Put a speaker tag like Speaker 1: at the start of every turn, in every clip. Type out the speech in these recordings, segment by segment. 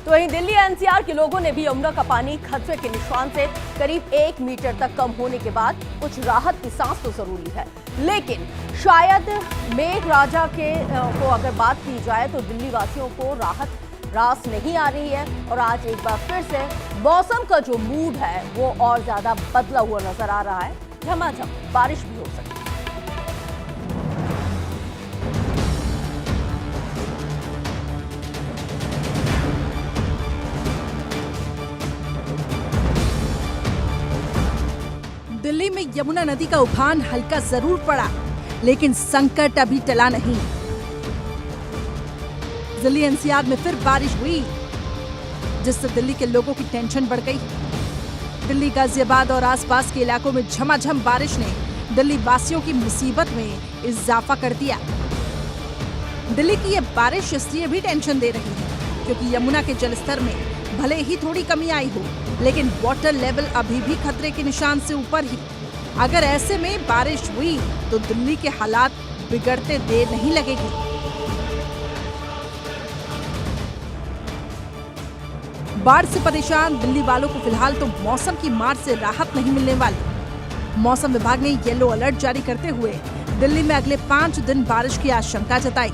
Speaker 1: तो वहीं दिल्ली एनसीआर के लोगों ने भी यमुना का पानी खतरे के निशान से करीब 1 मीटर तक कम होने के बाद कुछ राहत की सांस तो जरूरी है, लेकिन शायद मेघराजा को अगर बात की जाए तो दिल्ली वासियों को राहत रास नहीं आ रही है और आज एक बार फिर से मौसम का जो मूड है वो और ज्यादा बदला हुआ नजर आ रहा है। झमाझम बारिश भी हो सकती है।
Speaker 2: दिल्ली में यमुना नदी का उफान हल्का जरूर पड़ा, लेकिन संकट अभी टला नहीं। दिल्ली एनसीआर में फिर बारिश हुई, जिससे दिल्ली के लोगों की टेंशन बढ़ गई। दिल्ली, गाजियाबाद और आसपास के इलाकों में झमाझम बारिश ने दिल्ली वासियों की मुसीबत में इजाफा कर दिया। दिल्ली की ये बारिश इसलिए भी टेंशन दे रही है क्योंकि यमुना के जलस्तर में भले ही थोड़ी कमी आई हो, लेकिन वाटर लेवल अभी भी खतरे के निशान से ऊपर ही। अगर ऐसे में बारिश हुई तो दिल्ली के हालात बिगड़ते देर नहीं लगेगी। बाढ़ से परेशान दिल्ली वालों को फिलहाल तो मौसम की मार से राहत नहीं मिलने वाली। मौसम विभाग ने येलो अलर्ट जारी करते हुए दिल्ली में अगले 5 दिन बारिश की आशंका जताई।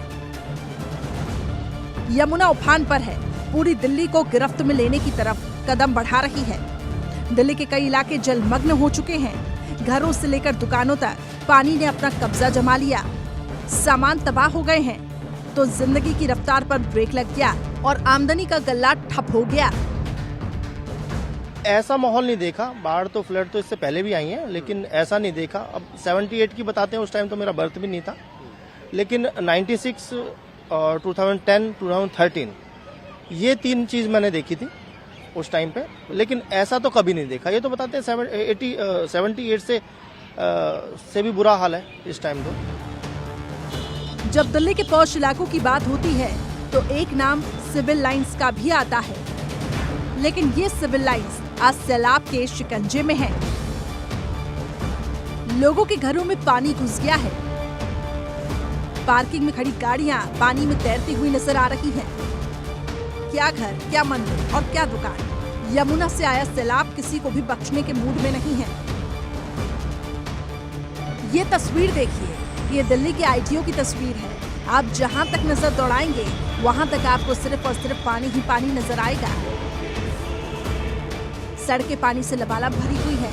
Speaker 2: यमुना उफान पर है, पूरी दिल्ली को गिरफ्त में लेने की तरफ कदम बढ़ा रही है। दिल्ली के कई इलाके जलमग्न हो चुके हैं। घरों से लेकर दुकानों तक पानी ने अपना कब्जा जमा लिया। सामान तबाह हो गए हैं तो जिंदगी की रफ्तार पर ब्रेक लग गया और आमदनी का गल्ला ठप हो गया।
Speaker 3: ऐसा माहौल नहीं देखा। बाढ़ तो फ्लड तो इससे पहले भी आई है, लेकिन ऐसा नहीं देखा। अब 78 की बताते हैं, उस टाइम तो मेरा बर्थ भी नहीं था, लेकिन 96 और 2010, 2013 ये 3 चीज मैंने देखी थी उस टाइम पे, लेकिन ऐसा तो कभी नहीं देखा। ये तो बताते हैं 78 से भी बुरा हाल है इस टाइम तो।
Speaker 2: जब दिल्ली के पॉश इलाकों की बात होती है तो एक नाम सिविल लाइंस का भी आता है, लेकिन ये सिविल लाइंस आज सैलाब के शिकंजे में है। लोगों के घरों में पानी घुस गया है। पार्किंग में खड़ी गाड़ियां पानी में तैरती हुई नजर आ रही हैं। क्या घर, क्या मंदिर और क्या दुकान। यमुना से आया सैलाब किसी को भी बख्शने के मूड में नहीं है। ये तस्वीर देखिए, ये दिल्ली के आईटीओ की तस्वीर है। आप जहां तक नजर दौड़ाएंगे वहां तक आपको सिर्फ और सिर्फ पानी ही पानी नजर आएगा। सड़कें पानी से लबालब भरी हुई है।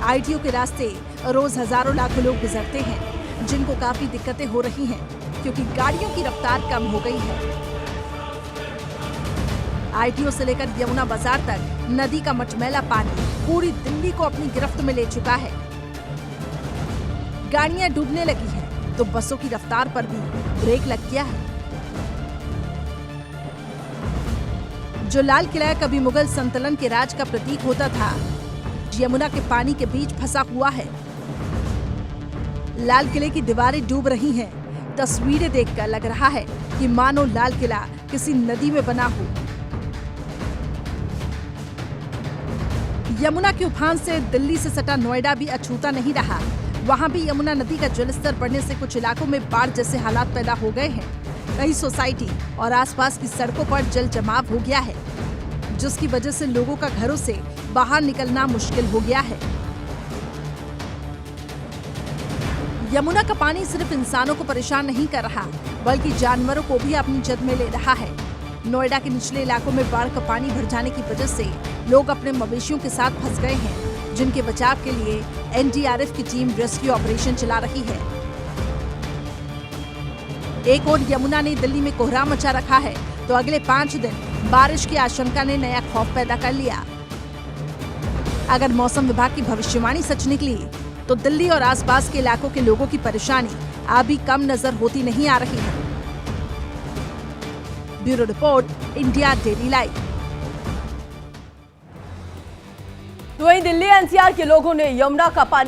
Speaker 2: आईटीओ के रास्ते रोज हजारों लाखों लोग गुजरते हैं, जिनको काफी दिक्कतें हो रही हैं क्योंकि गाड़ियों की रफ्तार कम हो गई है। आईटीओ से लेकर यमुना बाजार तक नदी का मटमैला पानी पूरी दिल्ली को अपनी गिरफ्त में ले चुका है। गाड़ियां डूबने लगी हैं, तो बसों की रफ्तार पर भी ब्रेक लग गया है। जो लाल किला कभी मुगल संतलन के राज का प्रतीक होता था, यमुना के पानी के बीच फंसा हुआ है। लाल किले की दीवारें डूब रही हैं। तस्वीरें देखकर लग रहा है कि मानो लाल किला किसी नदी में बना हो। यमुना के उफान से दिल्ली से सटा नोएडा भी अछूता नहीं रहा। वहां भी यमुना नदी का जलस्तर बढ़ने से कुछ इलाकों में बाढ़ जैसे हालात पैदा हो गए हैं। कई सोसाइटी और आसपास की सड़कों पर जल जमाव हो गया है, जिसकी वजह से लोगों का घरों से बाहर निकलना मुश्किल हो गया है। यमुना का पानी सिर्फ इंसानों को परेशान नहीं कर रहा, बल्कि जानवरों को भी अपनी जद में ले रहा है। नोएडा के निचले इलाकों में बाढ़ का पानी भर जाने की वजह से लोग अपने मवेशियों के साथ फंस गए हैं, जिनके बचाव के लिए एनडीआरएफ की टीम रेस्क्यू ऑपरेशन चला रही है। एक और यमुना ने दिल्ली में कोहराम मचा रखा है, तो अगले 5 दिन बारिश की आशंका ने नया खौफ पैदा कर लिया। अगर मौसम विभाग की भविष्यवाणी सच निकली तो दिल्ली और आसपास के इलाकों के लोगों की परेशानी अभी कम नजर होती नहीं आ रही है। Bureau report, India daily live.
Speaker 1: तो वहीं दिल्ली एनसीआर के लोगों ने यमुना का पानी